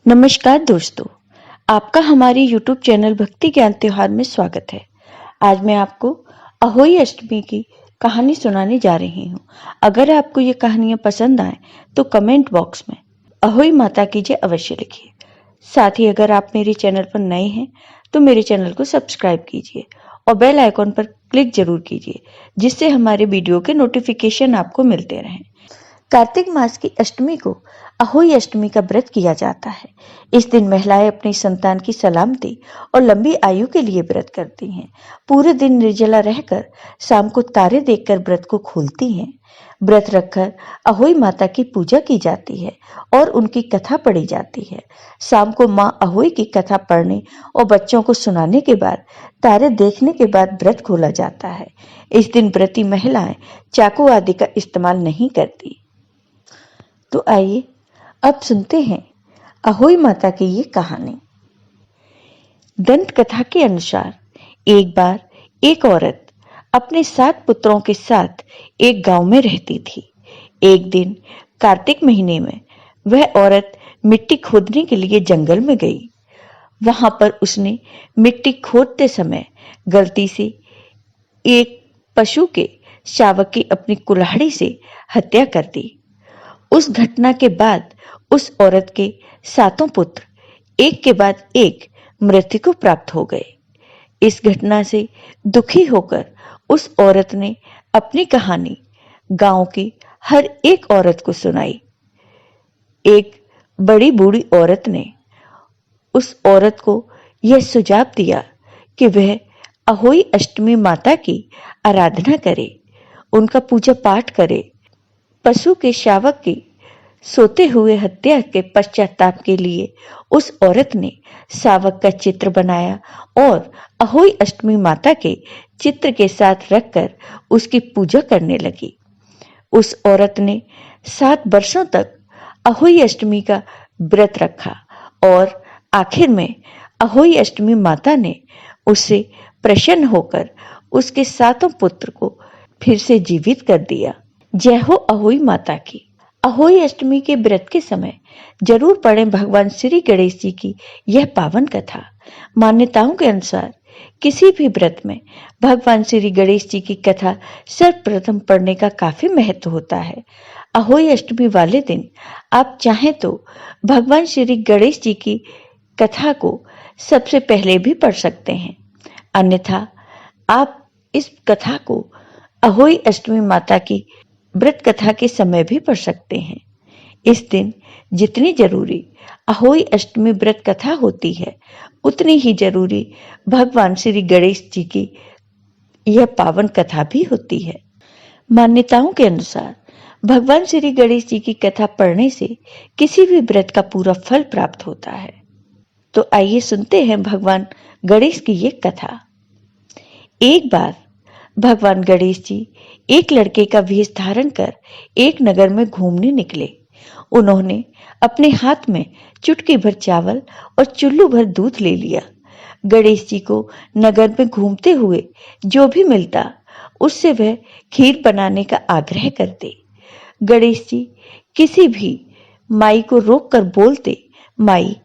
नमस्कार दोस्तों, आपका हमारे YouTube चैनल भक्ति ज्ञान त्योहार में स्वागत है। आज मैं आपको अहोई अष्टमी की कहानी सुनाने जा रही हूँ। अगर आपको ये कहानियाँ पसंद आए तो कमेंट बॉक्स में अहोई माता की जय अवश्य लिखिए। साथ ही अगर आप मेरे चैनल पर नए हैं तो मेरे चैनल को सब्सक्राइब कीजिए और बेल आइकॉन पर क्लिक जरूर कीजिए, जिससे हमारे वीडियो के नोटिफिकेशन आपको मिलते रहें। कार्तिक मास की अष्टमी को अहोई अष्टमी का व्रत किया जाता है। इस दिन महिलाएं अपनी संतान की सलामती और लंबी आयु के लिए व्रत करती हैं। पूरे दिन निर्जला रहकर शाम को तारे देखकर व्रत को खोलती हैं। व्रत रखकर अहोई माता की पूजा की जाती है और उनकी कथा पढ़ी जाती है। शाम को माँ अहोई की कथा पढ़ने और बच्चों को सुनाने के बाद तारे देखने के बाद व्रत खोला जाता है। इस दिन व्रती महिलाएं चाकू आदि का इस्तेमाल नहीं करती। तो आइए अब सुनते हैं अहोई माता की ये कहानी। दंत कथा के अनुसार एक बार एक औरत अपने 7 पुत्रों के साथ एक गांव में रहती थी। एक दिन कार्तिक महीने में वह औरत मिट्टी खोदने के लिए जंगल में गई। वहां पर उसने मिट्टी खोदते समय गलती से एक पशु के शावक की अपनी कुल्हाड़ी से हत्या कर दी। उस घटना के बाद उस औरत के 7 पुत्र एक के बाद एक मृत्यु को प्राप्त हो गए। इस घटना से दुखी होकर उस औरत ने अपनी कहानी गांव की हर एक औरत को सुनाई। एक बड़ी बूढ़ी औरत ने उस औरत को यह सुझाव दिया कि वह अहोई अष्टमी माता की आराधना करे, उनका पूजा पाठ करे। पशु के शावक की सोते हुए हत्या के पश्चाताप के लिए उस औरत ने शावक का चित्र बनाया और अहोई अष्टमी माता के चित्र के साथ रखकर उसकी पूजा करने लगी। उस औरत ने 7 वर्षों तक अहोई अष्टमी का व्रत रखा और आखिर में अहोई अष्टमी माता ने उससे प्रसन्न होकर उसके 7 पुत्र को फिर से जीवित कर दिया। जय हो अहोई माता की। अहोई अष्टमी के व्रत के समय जरूर पढ़ें भगवान श्री गणेश जी की यह पावन कथा। मान्यताओं के अनुसार किसी भी व्रत में भगवान श्री गणेश जी की कथा सर्वप्रथम पढ़ने का काफी महत्व होता है। अहोई अष्टमी वाले दिन आप चाहें तो भगवान श्री गणेश जी की कथा को सबसे पहले भी पढ़ सकते हैं, अन्यथा आप इस कथा को अहोई अष्टमी माता की व्रत कथा के समय भी पढ़ सकते हैं। इस दिन जितनी जरूरी अहोई अष्टमी व्रत कथा होती है, उतनी ही जरूरी भगवान श्री गणेश जी की यह पावन कथा भी होती है। मान्यताओं के अनुसार भगवान श्री गणेश जी की कथा पढ़ने से किसी भी व्रत का पूरा फल प्राप्त होता है। तो आइए सुनते हैं भगवान गणेश की ये कथा। एक बार भगवान गणेश जी एक लड़के का वेश धारण कर एक नगर में घूमने निकले। उन्होंने अपने हाथ में चुटकी भर चावल और चुल्लू भर दूध ले लिया। गणेश जी को नगर में घूमते हुए जो भी मिलता उससे वह खीर बनाने का आग्रह करते। गणेश जी किसी भी माई को रोककर बोलते, माई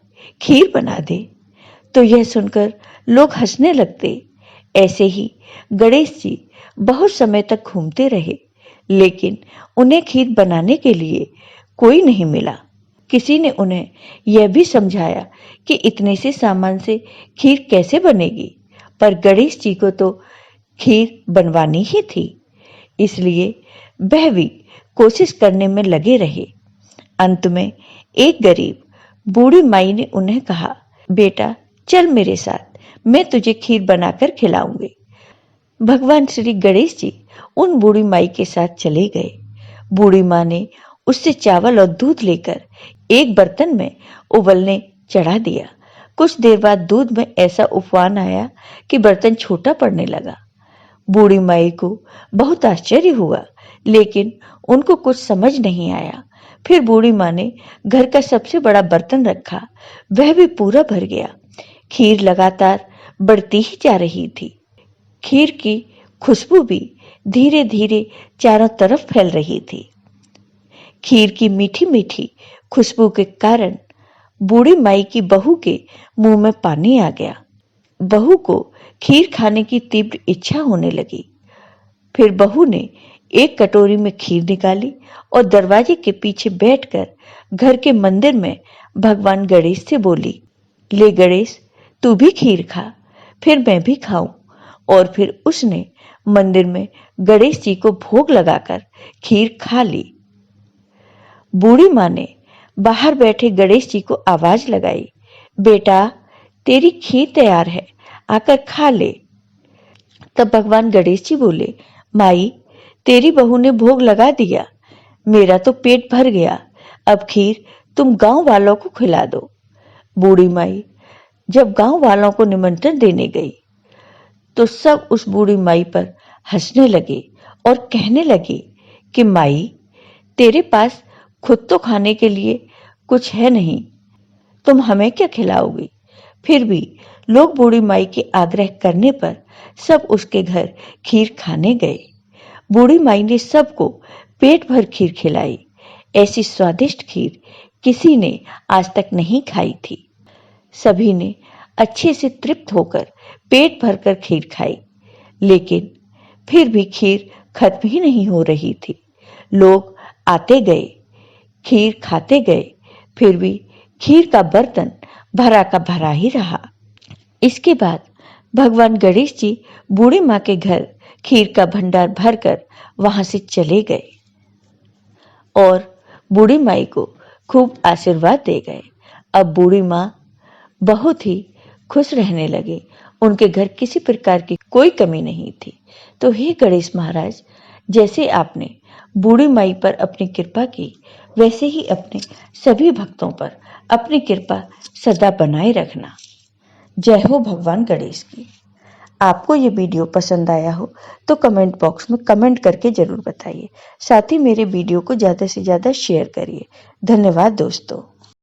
खीर बना दे, तो यह सुनकर लोग हंसने लगते। ऐसे ही गणेश जी बहुत समय तक घूमते रहे, लेकिन उन्हें खीर बनाने के लिए कोई नहीं मिला। किसी ने उन्हें यह भी समझाया कि इतने से सामान से खीर कैसे बनेगी, पर गणेश जी को तो खीर बनवानी ही थी, इसलिए वह भी कोशिश करने में लगे रहे। अंत में एक गरीब बूढ़ी माई ने उन्हें कहा, बेटा चल मेरे साथ, मैं तुझे खीर बनाकर खिलाऊंगी। भगवान श्री गणेश जी उन बूढ़ी माई के साथ चले गए। बूढ़ी माँ ने उससे चावल और दूध लेकर एक बर्तन में उबलने चढ़ा दिया। कुछ देर बाद दूध में ऐसा उफान आया कि बर्तन छोटा पड़ने लगा। बूढ़ी माई को बहुत आश्चर्य हुआ, लेकिन उनको कुछ समझ नहीं आया। फिर बूढ़ी माँ ने घर का सबसे बड़ा बर्तन रखा, वह भी पूरा भर गया। खीर लगातार बढ़ती ही जा रही थी। खीर की खुशबू भी धीरे धीरे चारों तरफ फैल रही थी। खीर की मीठी मीठी खुशबू के कारण बूढ़ी माई की बहू के मुंह में पानी आ गया। बहू को खीर खाने की तीव्र इच्छा होने लगी। फिर बहू ने एक कटोरी में खीर निकाली और दरवाजे के पीछे बैठकर घर के मंदिर में भगवान गणेश से बोली, ले गणेश, तू भी खीर खा, फिर मैं भी खाऊं। और फिर उसने मंदिर में गणेश जी को भोग लगाकर खीर खा ली। बूढ़ी माँ ने बाहर बैठे गणेश जी को आवाज लगाई, बेटा, तेरी खीर तैयार है, आकर खा ले। तब भगवान गणेश जी बोले, माई, तेरी बहू ने भोग लगा दिया, मेरा तो पेट भर गया, अब खीर तुम गांव वालों को खिला दो। बूढ़ी माई जब गांव वालों को निमंत्रण देने गई तो सब उस बूढ़ी माई पर हंसने लगे और कहने लगे कि माई, तेरे पास खुद तो खाने के लिए कुछ है नहीं, तुम हमें क्या खिलाओगी। फिर भी लोग बूढ़ी माई के आग्रह करने पर सब उसके घर खीर खाने गए। बूढ़ी माई ने सबको पेट भर खीर खिलाई। ऐसी स्वादिष्ट खीर किसी ने आज तक नहीं खाई थी। सभी ने अच्छे से तृप्त होकर पेट भरकर खीर खाई, लेकिन फिर भी खीर खत्म ही नहीं हो रही थी। लोग आते गए, खीर खाते गए, फिर भी खीर का बर्तन भरा का भरा ही रहा। इसके बाद भगवान गणेश जी बूढ़ी माँ के घर खीर का भंडार भरकर वहां से चले गए और बूढ़ी माई को खूब आशीर्वाद दे गए। अब बूढ़ी माँ बहुत ही खुश रहने लगे। उनके घर किसी प्रकार की कोई कमी नहीं थी। तो हे गणेश महाराज, जैसे आपने बूढ़ी माई पर अपनी कृपा की, वैसे ही अपने सभी भक्तों पर अपनी कृपा सदा बनाए रखना। जय हो भगवान गणेश की। आपको ये वीडियो पसंद आया हो तो कमेंट बॉक्स में कमेंट करके जरूर बताइए। साथ ही मेरे वीडियो को ज़्यादा से ज़्यादा शेयर करिए। धन्यवाद दोस्तों।